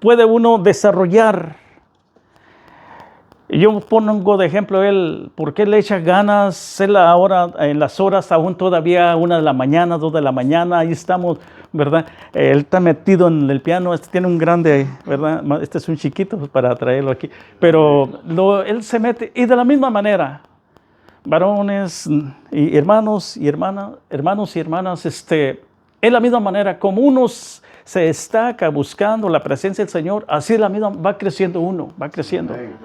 puede uno desarrollar. Yo pongo de ejemplo él, ¿por qué le echa ganas? Él ahora, en las horas aún todavía 1 de la mañana, 2 de la mañana, ahí estamos, ¿verdad? Él está metido en el piano, este tiene un grande, ¿verdad? Este es un chiquito para traerlo aquí, pero él se mete, y de la misma manera, varones y hermanos y hermanas, es la misma manera, como unos se destaca buscando la presencia del Señor, así la misma va creciendo uno, va creciendo. Amén.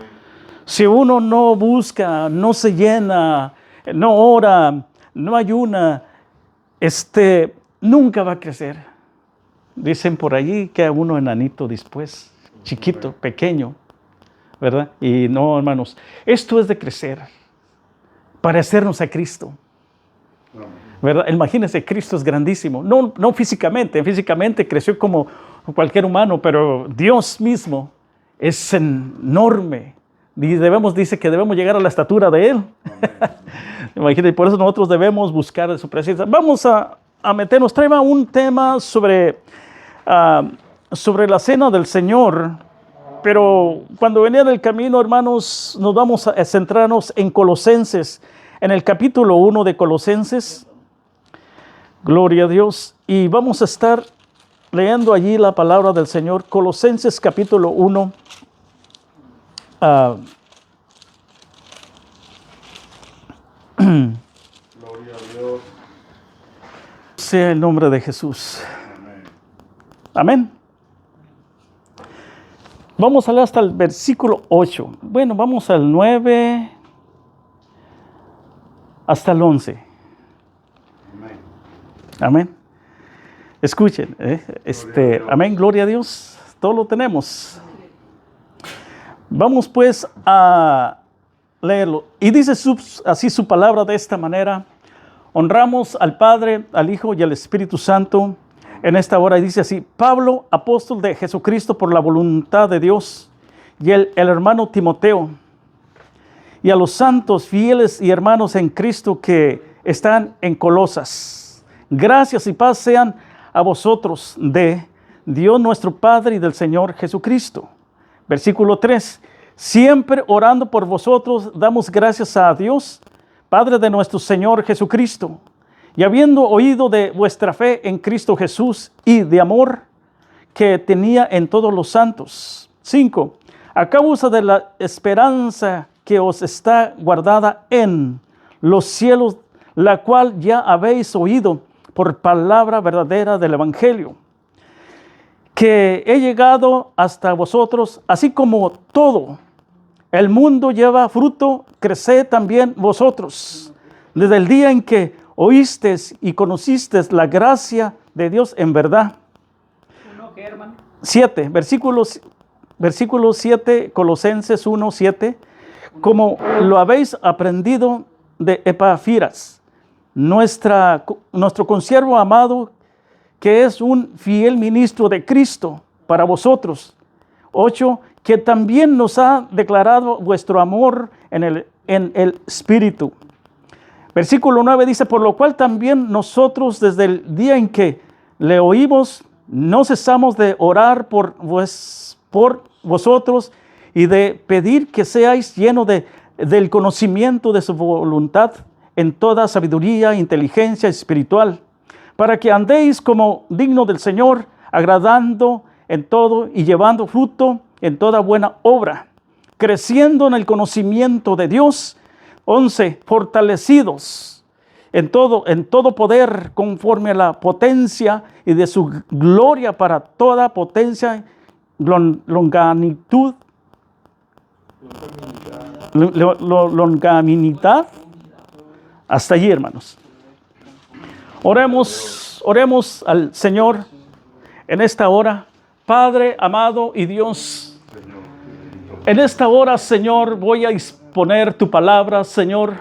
Si uno no busca, no se llena, no ora, no ayuna, nunca va a crecer. Dicen por allí que a uno enanito después, chiquito, pequeño, ¿verdad? Y no, hermanos, esto es de crecer, parecernos a Cristo, ¿verdad? Imagínense, Cristo es grandísimo, no físicamente creció como cualquier humano, pero Dios mismo es enorme. Y dice que debemos llegar a la estatura de Él. Imagínate, por eso nosotros debemos buscar de su presencia. Vamos a meternos, traiga un tema sobre la cena del Señor. Pero cuando venía en el camino, hermanos, nos vamos a centrarnos en Colosenses, en el capítulo 1 de Colosenses. Gloria a Dios. Y vamos a estar leyendo allí la palabra del Señor. Colosenses capítulo 1. Gloria a Dios. Sea el nombre de Jesús. Amén. Vamos a leer hasta el versículo 8. Bueno, vamos al 9 hasta el 11. Amén. Amén. Escuchen, amén, gloria a Dios. Todo lo tenemos. Vamos pues a leerlo. Y dice así su palabra de esta manera: honramos al Padre, al Hijo y al Espíritu Santo en esta hora. Y dice así: Pablo, apóstol de Jesucristo por la voluntad de Dios, y el hermano Timoteo, y a los santos fieles y hermanos en Cristo que están en Colosas. Gracias y paz sean a vosotros de Dios nuestro Padre y del Señor Jesucristo. Versículo 3. Siempre orando por vosotros, damos gracias a Dios, Padre de nuestro Señor Jesucristo, y habiendo oído de vuestra fe en Cristo Jesús y de amor que tenía en todos los santos. 5. A causa de la esperanza que os está guardada en los cielos, la cual ya habéis oído por palabra verdadera del Evangelio, que he llegado hasta vosotros, así como todo el mundo lleva fruto, creced también vosotros, desde el día en que oísteis y conocisteis la gracia de Dios en verdad. 7, versículo 7, Colosenses 1, 7. Como lo habéis aprendido de Epafras, nuestro consiervo amado, que es un fiel ministro de Cristo para vosotros. 8, que también nos ha declarado vuestro amor en el Espíritu. Versículo 9 dice: por lo cual también nosotros desde el día en que le oímos, no cesamos de orar por vosotros y de pedir que seáis llenos del conocimiento de su voluntad en toda sabiduría e inteligencia espiritual, para que andéis como digno del Señor, agradando en todo y llevando fruto en toda buena obra, creciendo en el conocimiento de Dios. 11, fortalecidos en todo poder conforme a la potencia y de su gloria para toda potencia, longanimidad, hasta allí, hermanos. Oremos al Señor en esta hora. Padre amado y Dios, en esta hora, Señor, voy a exponer tu palabra, Señor.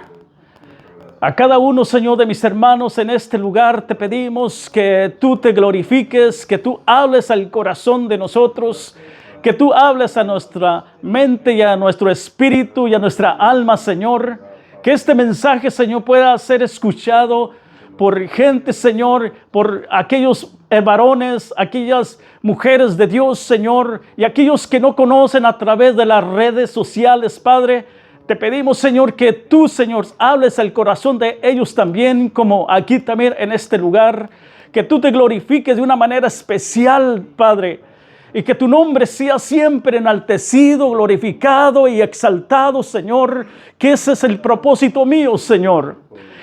A cada uno, Señor, de mis hermanos en este lugar te pedimos que tú te glorifiques, que tú hables al corazón de nosotros, que tú hables a nuestra mente y a nuestro espíritu y a nuestra alma, Señor. Que este mensaje, Señor, pueda ser escuchado por gente, Señor, por aquellos varones, aquellas mujeres de Dios, Señor, y aquellos que no conocen a través de las redes sociales, Padre, te pedimos, Señor, que tú, Señor, hables al corazón de ellos también, como aquí también en este lugar, que tú te glorifiques de una manera especial, Padre, y que tu nombre sea siempre enaltecido, glorificado y exaltado, Señor, que ese es el propósito mío, Señor.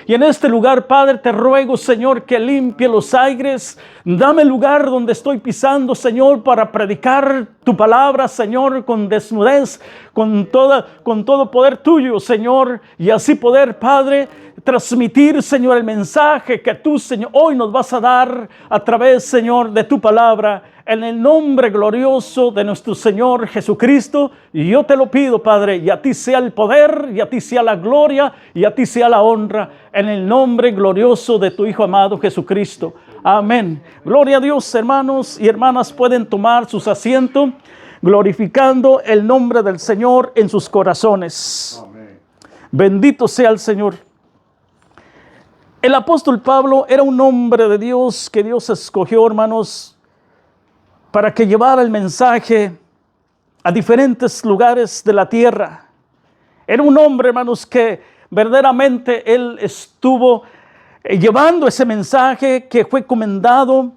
Y en este lugar, Padre, te ruego, Señor, que limpie los aires. Dame el lugar donde estoy pisando, Señor, para predicar tu palabra, Señor, con desnudez, con todo poder tuyo, Señor. Y así poder, Padre, transmitir, Señor, el mensaje que tú, Señor, hoy nos vas a dar a través, Señor, de tu palabra. En el nombre glorioso de nuestro Señor Jesucristo, y yo te lo pido, Padre, y a ti sea el poder, y a ti sea la gloria, y a ti sea la honra, en el nombre glorioso de tu Hijo amado Jesucristo. Amén. Gloria a Dios, hermanos y hermanas, pueden tomar sus asientos, glorificando el nombre del Señor en sus corazones. Amén. Bendito sea el Señor. El apóstol Pablo era un hombre de Dios que Dios escogió, hermanos, para que llevara el mensaje a diferentes lugares de la tierra. Era un hombre, hermanos, que verdaderamente él estuvo llevando ese mensaje que fue encomendado.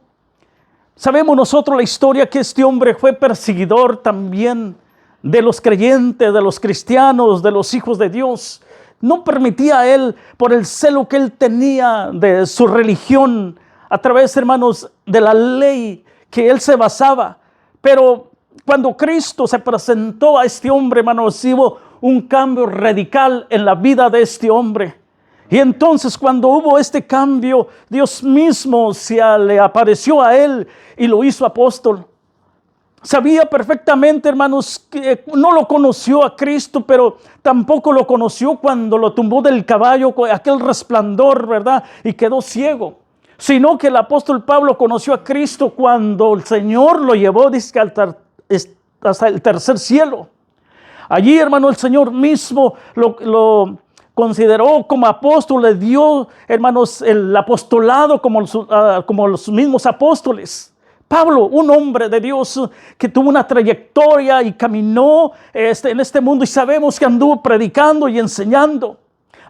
Sabemos nosotros la historia que este hombre fue perseguidor también de los creyentes, de los cristianos, de los hijos de Dios. No permitía a él, por el celo que él tenía de su religión, a través, hermanos, de la ley que él se basaba. Pero cuando Cristo se presentó a este hombre, hermanos, hubo un cambio radical en la vida de este hombre. Y entonces cuando hubo este cambio, Dios mismo le apareció a él y lo hizo apóstol. Sabía perfectamente, hermanos, que no lo conoció a Cristo, pero tampoco lo conoció cuando lo tumbó del caballo, con aquel resplandor, ¿verdad? Y quedó ciego. Sino que el apóstol Pablo conoció a Cristo cuando el Señor lo llevó, dice, hasta el tercer cielo. Allí, hermano, el Señor mismo lo consideró como apóstol, le dio, hermanos, el apostolado como los mismos apóstoles. Pablo, un hombre de Dios que tuvo una trayectoria y caminó en este mundo, y sabemos que anduvo predicando y enseñando.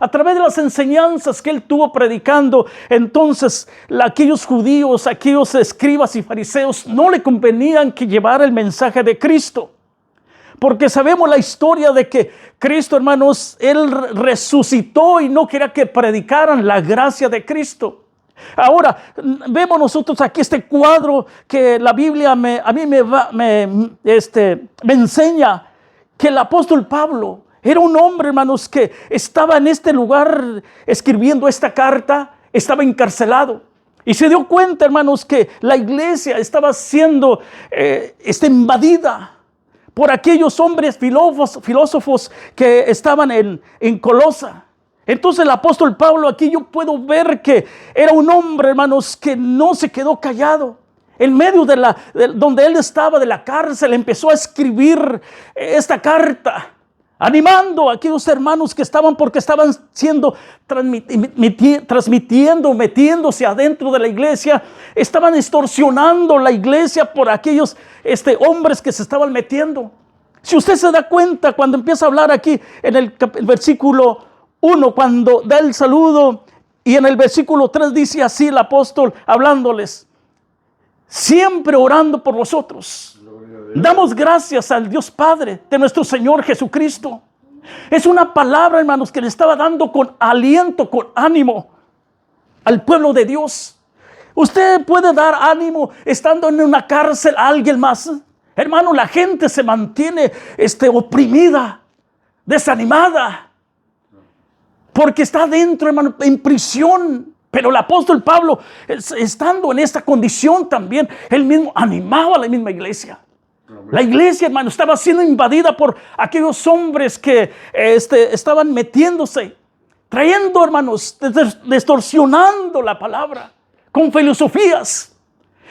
A través de las enseñanzas que él tuvo predicando, entonces aquellos judíos, aquellos escribas y fariseos no le convenían que llevara el mensaje de Cristo. Porque sabemos la historia de que Cristo, hermanos, él resucitó y no quería que predicaran la gracia de Cristo. Ahora, vemos nosotros aquí este cuadro que la Biblia a mí me enseña que el apóstol Pablo era un hombre, hermanos, que estaba en este lugar escribiendo esta carta, estaba encarcelado. Y se dio cuenta, hermanos, que la iglesia estaba siendo invadida por aquellos hombres filósofos que estaban en Colosa. Entonces el apóstol Pablo, aquí yo puedo ver que era un hombre, hermanos, que no se quedó callado. En medio de donde él estaba, de la cárcel, empezó a escribir esta carta, animando a aquellos hermanos que porque estaban siendo metiéndose adentro de la iglesia, estaban extorsionando la iglesia por aquellos hombres que se estaban metiendo. Si usted se da cuenta, cuando empieza a hablar aquí en el versículo 1, cuando da el saludo, y en el versículo 3 dice así el apóstol hablándoles: siempre orando por vosotros. Damos gracias al Dios Padre de nuestro Señor Jesucristo. Es una palabra, hermanos, que le estaba dando con aliento, con ánimo al pueblo de Dios. Usted puede dar ánimo estando en una cárcel a alguien más. Hermano, la gente se mantiene oprimida, desanimada, porque está dentro, hermano, en prisión. Pero el apóstol Pablo, estando en esta condición también, él mismo animaba a la misma iglesia. La iglesia, hermano, estaba siendo invadida por aquellos hombres que estaban metiéndose, trayendo, hermanos, distorsionando la palabra con filosofías.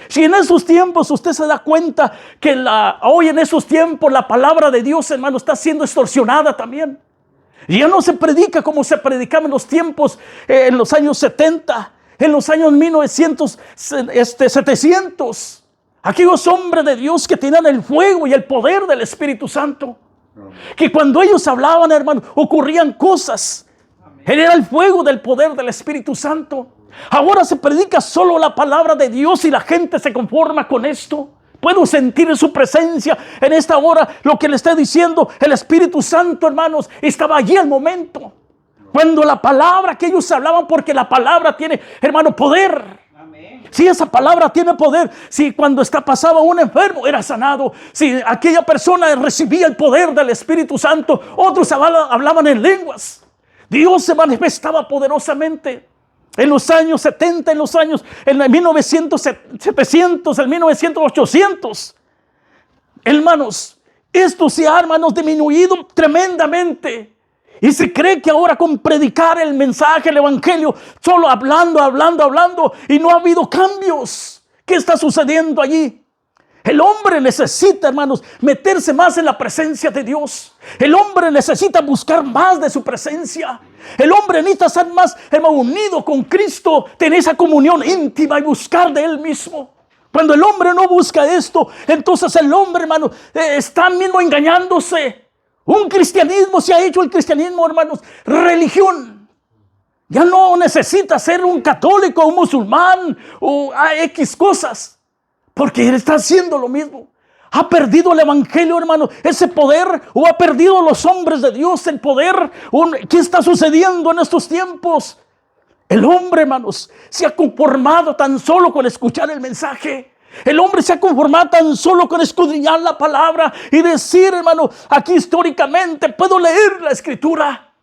Si en esos tiempos usted se da cuenta que hoy en esos tiempos la palabra de Dios, hermano, está siendo distorsionada también. Ya no se predica como se predicaba en los tiempos, en los años 70, en los años 700. Aquellos hombres de Dios que tenían el fuego y el poder del Espíritu Santo. Que cuando ellos hablaban, hermano, ocurrían cosas. Él era el fuego del poder del Espíritu Santo. Ahora se predica solo la palabra de Dios y la gente se conforma con esto. Puedo sentir su presencia en esta hora. Lo que le está diciendo el Espíritu Santo, hermanos, estaba allí al momento. Cuando la palabra que ellos hablaban, porque la palabra tiene, hermano, poder. Si esa palabra tiene poder, si cuando pasaba un enfermo era sanado, si aquella persona recibía el poder del Espíritu Santo, otros hablaban en lenguas. Dios se manifestaba poderosamente. En los años 70, en 1900, 700, en 1800. Hermanos, esto se ha, hermanos, disminuido tremendamente. Y se cree que ahora con predicar el mensaje, el evangelio, solo hablando, y no ha habido cambios. ¿Qué está sucediendo allí? El hombre necesita, hermanos, meterse más en la presencia de Dios. El hombre necesita buscar más de su presencia. El hombre necesita estar más, hermano, unido con Cristo, tener esa comunión íntima y buscar de Él mismo. Cuando el hombre no busca esto, entonces el hombre, hermano, está mismo engañándose. Un cristianismo se ha hecho el cristianismo, hermanos, religión. Ya no necesita ser un católico, un musulmán o X cosas, porque él está haciendo lo mismo. Ha perdido el evangelio, hermano, ese poder, o ha perdido los hombres de Dios el poder. ¿Qué está sucediendo en estos tiempos? El hombre, hermanos, se ha conformado tan solo con escuchar el mensaje. El hombre se ha conformado tan solo con escudriñar la palabra y decir, hermano, aquí históricamente puedo leer la escritura.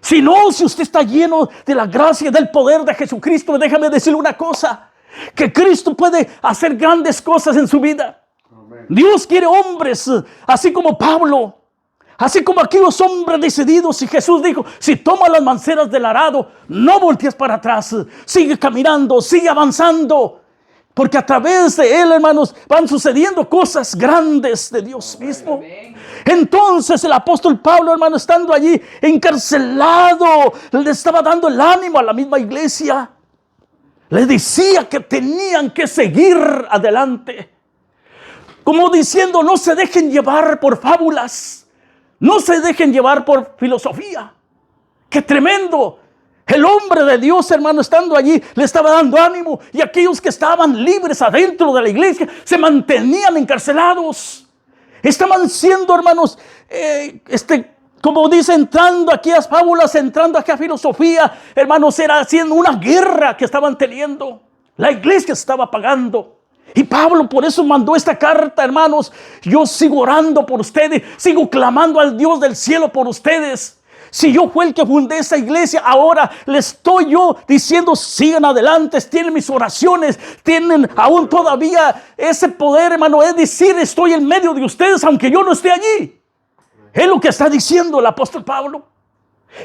Si usted está lleno de la gracia y del poder de Jesucristo, déjame decirle una cosa, que Cristo puede hacer grandes cosas en su vida. Amén. Dios quiere hombres así como Pablo, así como aquellos hombres decididos. Y Jesús dijo, si tomas las manceras del arado, no voltees para atrás, sigue caminando, sigue avanzando. Porque a través de él, hermanos, van sucediendo cosas grandes de Dios mismo. Entonces el apóstol Pablo, hermano, estando allí encarcelado, le estaba dando el ánimo a la misma iglesia. Le decía que tenían que seguir adelante. Como diciendo, no se dejen llevar por fábulas. No se dejen llevar por filosofía. ¡Qué tremendo! El hombre de Dios, hermano, estando allí, le estaba dando ánimo. Y aquellos que estaban libres adentro de la iglesia se mantenían encarcelados. Estaban siendo, hermanos, como dice, entrando aquí a fábulas, entrando aquí a filosofía. Hermanos, era haciendo una guerra que estaban teniendo. La iglesia estaba pagando. Y Pablo por eso mandó esta carta, hermanos. Yo sigo orando por ustedes. Sigo clamando al Dios del cielo por ustedes. Si yo fui el que fundé esa iglesia, ahora les estoy yo diciendo, sigan adelante, tienen mis oraciones, tienen aún todavía ese poder, hermano, es decir, estoy en medio de ustedes, aunque yo no esté allí. Es lo que está diciendo el apóstol Pablo.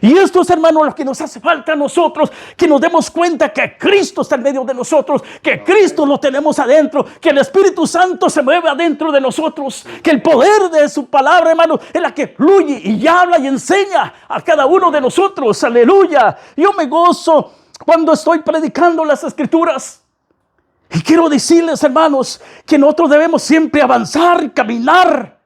Y esto es, hermano, lo que nos hace falta a nosotros, que nos demos cuenta que Cristo está en medio de nosotros, que Cristo lo tenemos adentro, que el Espíritu Santo se mueve adentro de nosotros, que el poder de su palabra, hermano, es la que fluye y habla y enseña a cada uno de nosotros. Aleluya. Yo me gozo cuando estoy predicando las Escrituras. Y quiero decirles, hermanos, que nosotros debemos siempre avanzar y caminar,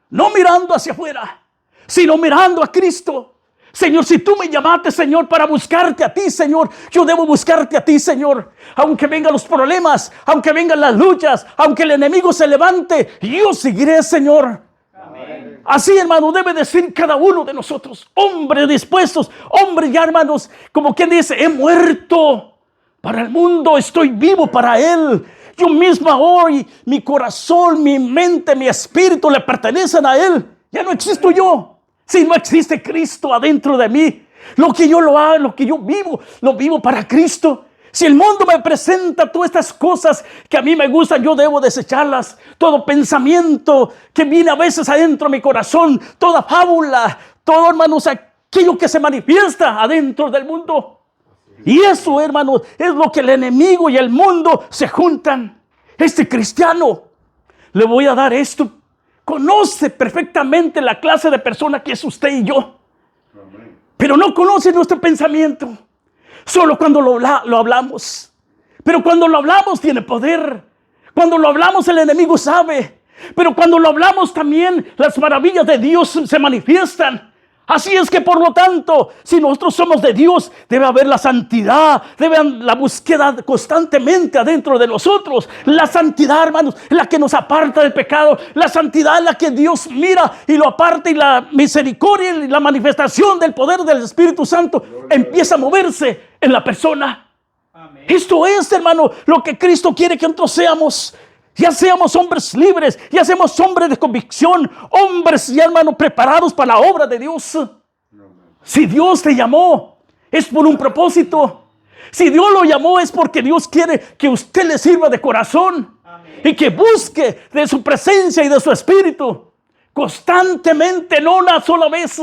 no mirando hacia afuera, sino mirando a Cristo. Señor, si tú me llamaste, Señor, para buscarte a ti, Señor, yo debo buscarte a ti, Señor. Aunque vengan los problemas, aunque vengan las luchas, aunque el enemigo se levante, yo seguiré, Señor. Amén. Así, hermano, debe decir cada uno de nosotros, hombres dispuestos, hombres ya, hermanos, como quien dice, he muerto para el mundo, estoy vivo para Él. Yo misma hoy, mi corazón, mi mente, mi espíritu le pertenecen a Él. Ya no existo yo. Si no existe Cristo adentro de mí, lo que yo lo hago, lo que yo vivo, lo vivo para Cristo. Si el mundo me presenta todas estas cosas que a mí me gustan, yo debo desecharlas. Todo pensamiento que viene a veces adentro de mi corazón, toda fábula, todo, hermanos, aquello que se manifiesta adentro del mundo. Y eso, hermanos, es lo que el enemigo y el mundo se juntan. Este cristiano, le voy a dar esto. Conoce perfectamente la clase de persona que es usted y yo. Amén. Pero no conoce nuestro pensamiento. Solo cuando lo hablamos. Pero cuando lo hablamos tiene poder. Cuando lo hablamos, el enemigo sabe. Pero cuando lo hablamos también, las maravillas de Dios se manifiestan. Así es que, por lo tanto, si nosotros somos de Dios, debe haber la santidad, debe haber la búsqueda constantemente adentro de nosotros. La santidad, hermanos, es la que nos aparta del pecado. La santidad es la que Dios mira y lo aparta, y la misericordia y la manifestación del poder del Espíritu Santo empieza a moverse en la persona. Amén. Esto es, hermano, lo que Cristo quiere que nosotros seamos. Ya seamos hombres libres, ya seamos hombres de convicción, hombres ya, hermano, preparados para la obra de Dios. Si Dios te llamó, es por un propósito. Si Dios lo llamó, es porque Dios quiere que usted le sirva de corazón. Amén. Y que busque de su presencia y de su espíritu constantemente, no una sola vez,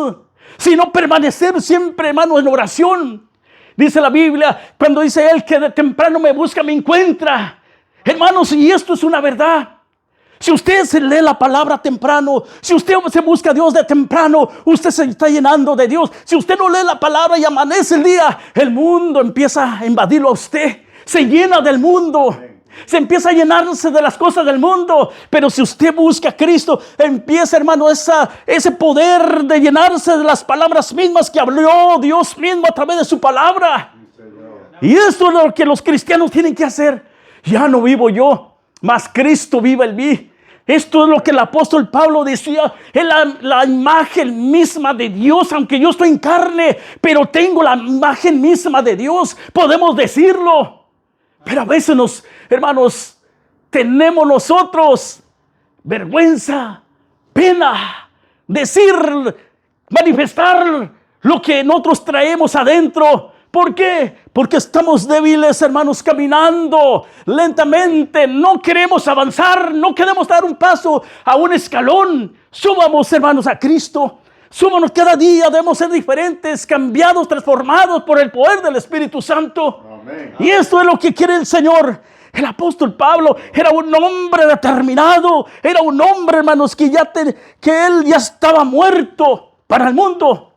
sino permanecer siempre, hermano, en oración. Dice la Biblia, cuando dice Él que de temprano me busca, me encuentra. Hermanos, y esto es una verdad. Si usted se lee la palabra temprano, si usted se busca a Dios de temprano, usted se está llenando de Dios. Si usted no lee la palabra y amanece el día, el mundo empieza a invadirlo a usted. Se llena del mundo. Se empieza a llenarse de las cosas del mundo. Pero si usted busca a Cristo, empieza, hermano, ese poder de llenarse de las palabras mismas que habló Dios mismo a través de su palabra. Y esto es lo que los cristianos tienen que hacer. Ya no vivo yo, mas Cristo vive en mí. Esto es lo que el apóstol Pablo decía. Es la imagen misma de Dios. Aunque yo estoy en carne, pero tengo la imagen misma de Dios. Podemos decirlo. Pero a veces hermanos, tenemos nosotros vergüenza, pena, decir, manifestar lo que nosotros traemos adentro. ¿Por qué? Porque estamos débiles, hermanos, caminando lentamente. No queremos avanzar, no queremos dar un paso a un escalón. Subamos, hermanos, a Cristo. Súbanos cada día, debemos ser diferentes, cambiados, transformados por el poder del Espíritu Santo. Amén. Y esto es lo que quiere el Señor. El apóstol Pablo era un hombre determinado. Era un hombre, hermanos, que él ya estaba muerto para el mundo,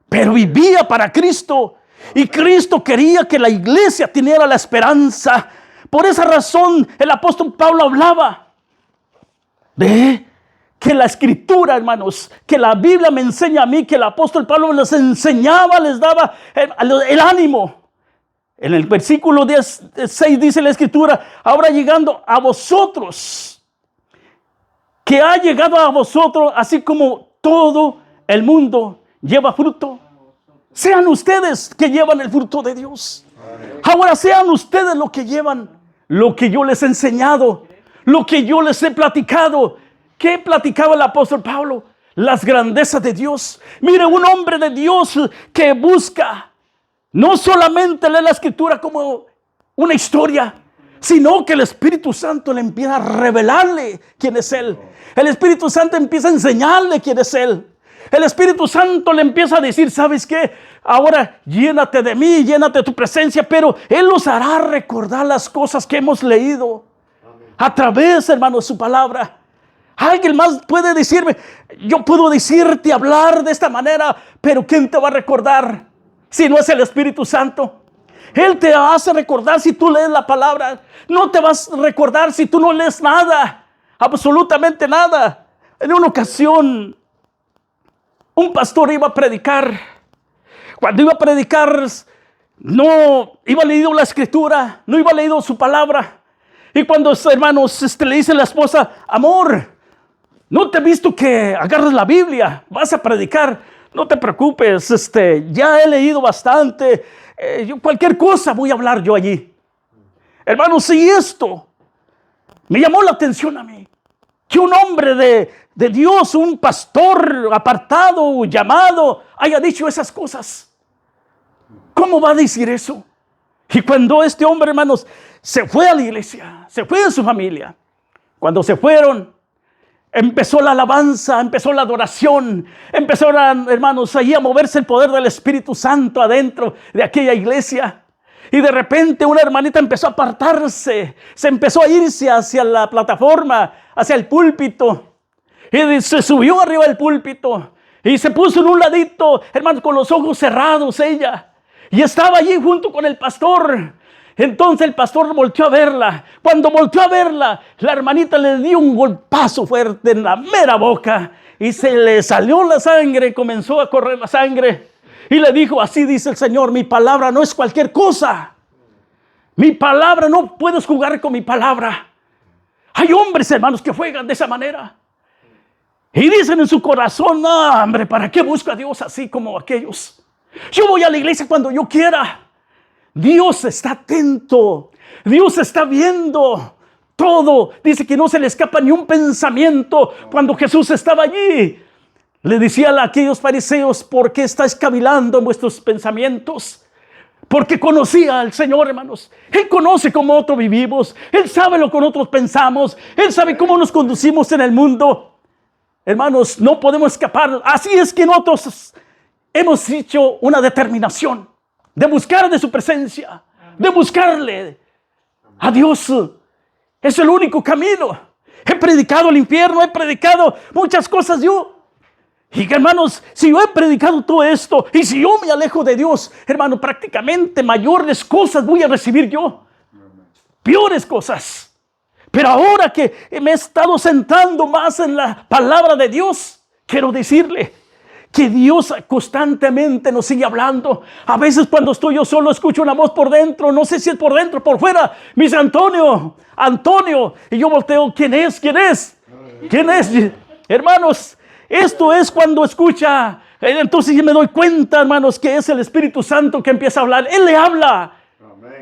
pero vivía para Cristo. Y Cristo quería que la iglesia tuviera la esperanza. Por esa razón el apóstol Pablo hablaba de que la escritura, hermanos, que la Biblia me enseña a mí, que el apóstol Pablo les enseñaba, les daba el ánimo. En el versículo 6 dice la escritura: ahora llegando a vosotros, que ha llegado a vosotros, así como todo el mundo lleva fruto. Sean ustedes que llevan el fruto de Dios. Ahora sean ustedes los que llevan lo que yo les he enseñado, lo que yo les he platicado. ¿Qué platicaba el apóstol Pablo? Las grandezas de Dios. Mire, un hombre de Dios que busca no solamente leer la escritura como una historia, sino que el Espíritu Santo le empieza a revelarle quién es Él. El Espíritu Santo empieza a enseñarle quién es Él. El Espíritu Santo le empieza a decir: ¿sabes qué? Ahora llénate de mí, llénate de tu presencia. Pero Él nos hará recordar las cosas que hemos leído a través, hermano, de su palabra. Alguien más puede decirme: yo puedo decirte, hablar de esta manera, pero ¿quién te va a recordar si no es el Espíritu Santo? Él te hace recordar si tú lees la palabra. No te vas a recordar si tú no lees nada, absolutamente nada. En una ocasión, un pastor iba a predicar. Cuando iba a predicar, no iba leído la escritura, no iba leído su palabra. Y cuando, hermanos, le dice a la esposa: amor, no te he visto que agarres la Biblia, vas a predicar. No te preocupes, ya he leído bastante. Cualquier cosa voy a hablar yo allí. Hermanos, y esto me llamó la atención a mí. Que un hombre de Dios, un pastor apartado, llamado, haya dicho esas cosas. ¿Cómo va a decir eso? Y cuando este hombre, hermanos, se fue a la iglesia, se fue de su familia, cuando se fueron, empezó la alabanza, empezó la adoración, empezó, hermanos, allí a moverse el poder del Espíritu Santo adentro de aquella iglesia. Y de repente una hermanita empezó a apartarse, se empezó a irse hacia la plataforma, hacia el púlpito. Y se subió arriba del púlpito y se puso en un ladito, hermanos, con los ojos cerrados ella. Y estaba allí junto con el pastor. Entonces el pastor volteó a verla. Cuando volteó a verla, la hermanita le dio un golpazo fuerte en la mera boca y se le salió la sangre, comenzó a correr la sangre. Y le dijo, así dice el Señor, mi palabra no es cualquier cosa. Mi palabra, no puedes jugar con mi palabra. Hay hombres, hermanos, que juegan de esa manera. Y dicen en su corazón, no, hombre, ¿para qué busco a Dios así como aquellos? Yo voy a la iglesia cuando yo quiera. Dios está atento. Dios está viendo todo. Dice que no se le escapa ni un pensamiento. Cuando Jesús estaba allí, le decía a aquellos fariseos, ¿por qué estáis cavilando en vuestros pensamientos? Porque conocía al Señor, hermanos. Él conoce cómo nosotros vivimos. Él sabe lo que nosotros pensamos. Él sabe cómo nos conducimos en el mundo. Hermanos, no podemos escapar. Así es que nosotros hemos hecho una determinación de buscar de su presencia, de buscarle a Dios. Es el único camino. He predicado el infierno, he predicado muchas cosas yo. Y hermanos, si yo he predicado todo esto y si yo me alejo de Dios, hermano, prácticamente mayores cosas voy a recibir yo. Peores cosas. Pero ahora que me he estado centrando más en la palabra de Dios, quiero decirle que Dios constantemente nos sigue hablando. A veces cuando estoy yo solo escucho una voz por dentro, no sé si es por dentro o por fuera. Me dice Antonio, y yo volteo, ¿quién es? ¿Quién es? ¿Quién es? Hermanos, esto es cuando escucha. Entonces yo me doy cuenta, hermanos, que es el Espíritu Santo que empieza a hablar. Él le habla.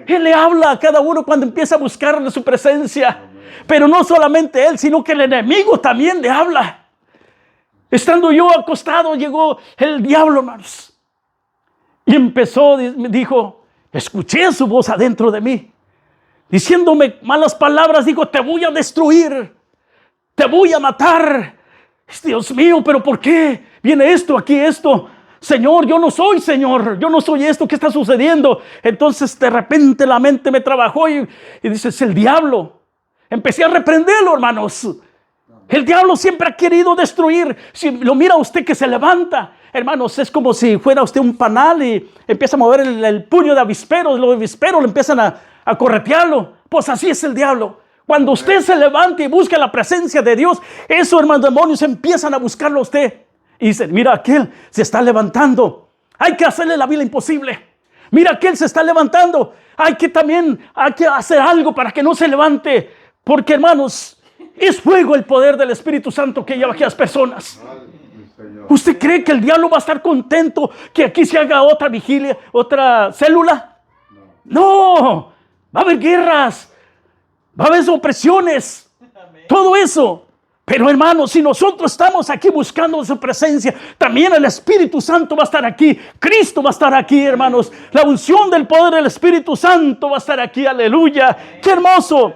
Él le habla a cada uno cuando empieza a buscarle su presencia. Pero no solamente él, sino que el enemigo también le habla. Estando yo acostado, llegó el diablo, hermanos. Y empezó, me dijo, escuché su voz adentro de mí, diciéndome malas palabras. Dijo, te voy a destruir, te voy a matar. Dios mío, pero ¿por qué viene esto, aquí esto? Señor, yo no soy Señor, yo no soy esto, ¿qué está sucediendo? Entonces de repente la mente me trabajó y dice, es el diablo. Empecé a reprenderlo, hermanos. El diablo siempre ha querido destruir. Si lo mira usted que se levanta, hermanos, es como si fuera usted un panal y empieza a mover el puño de avisperos. Los avisperos le empiezan a corretearlo. Pues así es el diablo. Cuando usted se levanta y busca la presencia de Dios, esos hermanos demonios empiezan a buscarlo a usted. Y dicen, mira, aquel se está levantando. Hay que hacerle la vida imposible. Mira, aquel se está levantando. Hay que hacer algo para que no se levante. Porque, hermanos, es fuego el poder del Espíritu Santo que lleva a aquellas personas. ¿Usted cree que el diablo va a estar contento que aquí se haga otra vigilia, otra célula? No, va a haber guerras, va a haber opresiones, todo eso. Pero hermanos, si nosotros estamos aquí buscando su presencia, también el Espíritu Santo va a estar aquí. Cristo va a estar aquí, hermanos. La unción del poder del Espíritu Santo va a estar aquí. Aleluya. ¡Qué hermoso!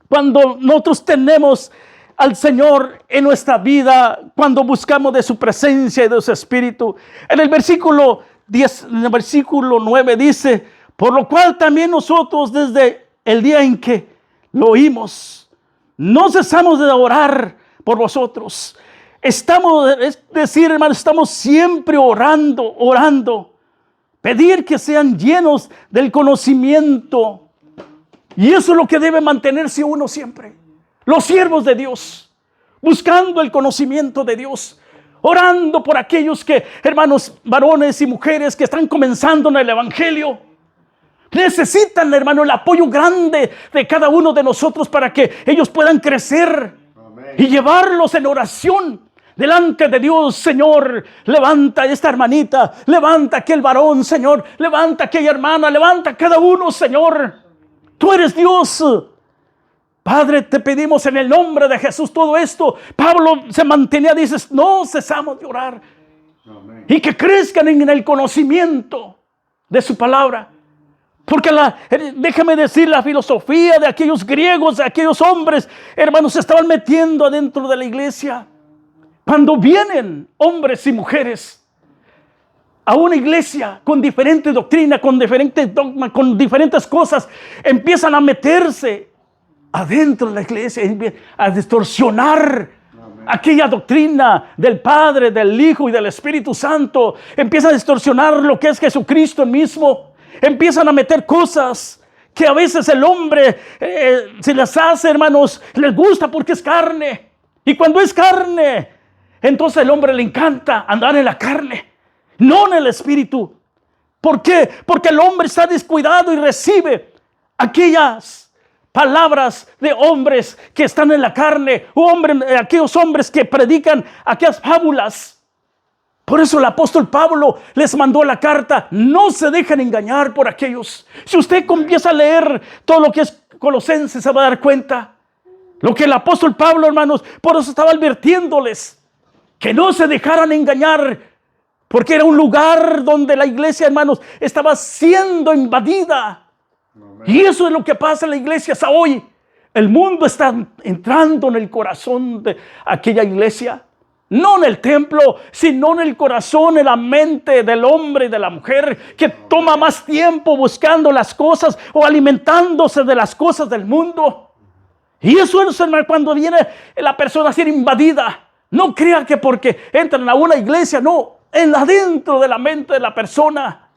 Cuando nosotros tenemos al Señor en nuestra vida, cuando buscamos de su presencia y de su Espíritu. En el versículo 10, en el versículo 9 dice, por lo cual también nosotros desde el día en que lo oímos, no cesamos de orar por vosotros. Es decir, hermanos, estamos siempre orando. Pedir que sean llenos del conocimiento. Y eso es lo que debe mantenerse uno siempre. Los siervos de Dios, buscando el conocimiento de Dios. Orando por aquellos que, hermanos, varones y mujeres que están comenzando en el Evangelio. Necesitan, hermano, el apoyo grande de cada uno de nosotros para que ellos puedan crecer. Amén. Y llevarlos en oración delante de Dios. Señor, levanta a esta hermanita, levanta a aquel varón, Señor, levanta a aquella hermana, levanta a cada uno, Señor. Tú eres Dios. Padre, te pedimos en el nombre de Jesús todo esto. Pablo se mantenía, dices, no cesamos de orar. Amén. Y que crezcan en el conocimiento de su palabra. Porque déjame decir, la filosofía de aquellos griegos, de aquellos hombres, hermanos, se estaban metiendo adentro de la iglesia. Cuando vienen hombres y mujeres a una iglesia con diferente doctrina, con diferentes dogmas, con diferentes cosas, empiezan a meterse adentro de la iglesia, a distorsionar aquella doctrina del Padre, del Hijo y del Espíritu Santo. Empiezan a distorsionar lo que es Jesucristo mismo. Empiezan a meter cosas que a veces el hombre se las hace, hermanos, les gusta porque es carne. Y cuando es carne, entonces el hombre le encanta andar en la carne, no en el espíritu. ¿Por qué? Porque el hombre está descuidado y recibe aquellas palabras de hombres que están en la carne, aquellos hombres que predican aquellas fábulas. Por eso el apóstol Pablo les mandó la carta: no se dejen engañar por aquellos. Si usted comienza a leer todo lo que es Colosenses, se va a dar cuenta lo que el apóstol Pablo, hermanos, por eso estaba advirtiéndoles que no se dejaran engañar, porque era un lugar donde la iglesia, hermanos, estaba siendo invadida. Y eso es lo que pasa en la iglesia hasta hoy. El mundo está entrando en el corazón de aquella iglesia. No en el templo, sino en el corazón, en la mente del hombre y de la mujer, que toma más tiempo buscando las cosas o alimentándose de las cosas del mundo. Y eso es, hermano, cuando viene la persona a ser invadida. No crea que porque entran a una iglesia, no, dentro de la mente de la persona.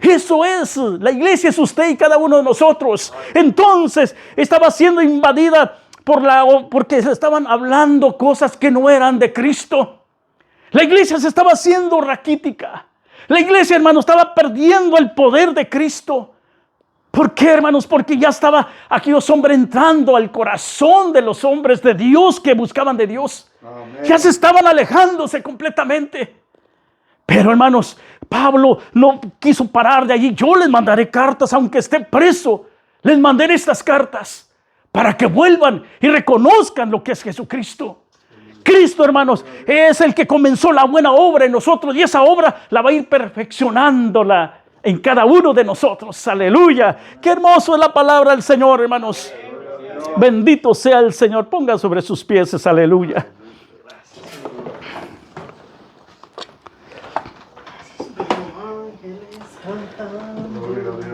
Eso es, la iglesia es usted y cada uno de nosotros. Entonces estaba siendo invadida porque se estaban hablando cosas que no eran de Cristo. La iglesia se estaba haciendo raquítica. La iglesia, hermanos, estaba perdiendo el poder de Cristo. ¿Por qué, hermanos? Porque ya estaba aquellos hombres entrando al corazón de los hombres de Dios que buscaban de Dios. Amén. Ya se estaban alejándose completamente. Pero, hermanos, Pablo no quiso parar de allí. Yo les mandaré cartas aunque esté preso. Les mandaré estas cartas para que vuelvan y reconozcan lo que es Jesucristo. Cristo, hermanos, es el que comenzó la buena obra en nosotros, y esa obra la va a ir perfeccionándola en cada uno de nosotros. Aleluya. Qué hermoso es la palabra del Señor, hermanos. Bendito sea el Señor. Ponga sobre sus pies. Aleluya.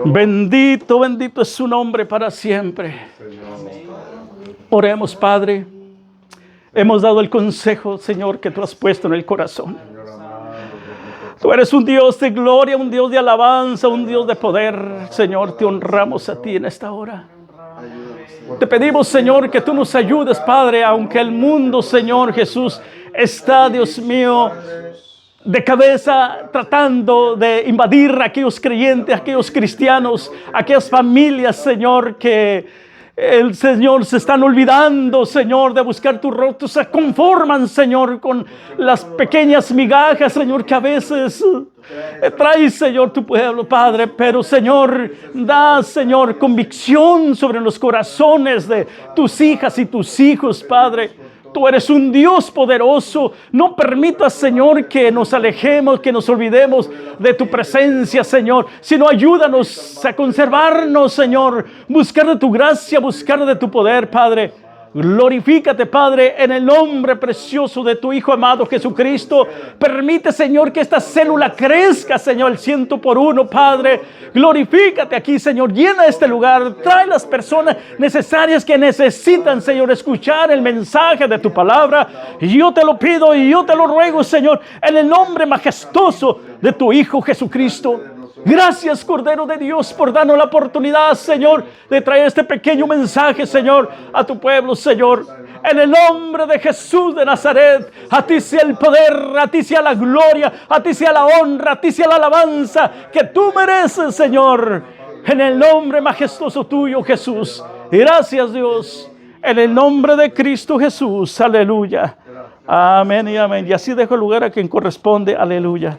Bendito, bendito es su nombre para siempre. Oremos, Padre. Hemos dado el consejo, Señor, que tú has puesto en el corazón. Tú eres un Dios de gloria, un Dios de alabanza, un Dios de poder. Señor, te honramos a ti en esta hora. Te pedimos, Señor, que tú nos ayudes, Padre, aunque el mundo, Señor Jesús, está, Dios mío, de cabeza tratando de invadir a aquellos creyentes, a aquellos cristianos, a aquellas familias, Señor, que el Señor se están olvidando, Señor, de buscar tu rostro. Se conforman, Señor, con las pequeñas migajas, Señor, que a veces trae, Señor, tu pueblo, Padre. Pero, Señor, da, Señor, convicción sobre los corazones de tus hijas y tus hijos, Padre. Tú eres un Dios poderoso. No permitas, Señor, que nos alejemos, que nos olvidemos de tu presencia, Señor, sino ayúdanos a conservarnos, Señor, buscar de tu gracia, buscar de tu poder, Padre. Glorifícate, Padre, en el nombre precioso de tu Hijo amado Jesucristo. Permite, Señor, que esta célula crezca, Señor, al 100%, Padre. Glorifícate aquí, Señor. Llena este lugar. Trae las personas necesarias que necesitan, Señor, escuchar el mensaje de tu palabra. Y yo te lo pido y yo te lo ruego, Señor, en el nombre majestuoso de tu Hijo Jesucristo. Gracias, Cordero de Dios, por darnos la oportunidad, Señor, de traer este pequeño mensaje, Señor, a tu pueblo, Señor. En el nombre de Jesús de Nazaret, a ti sea el poder, a ti sea la gloria, a ti sea la honra, a ti sea la alabanza que tú mereces, Señor. En el nombre majestuoso tuyo, Jesús. Gracias, Dios. En el nombre de Cristo Jesús. Aleluya. Amén y amén. Y así dejo el lugar a quien corresponde. Aleluya.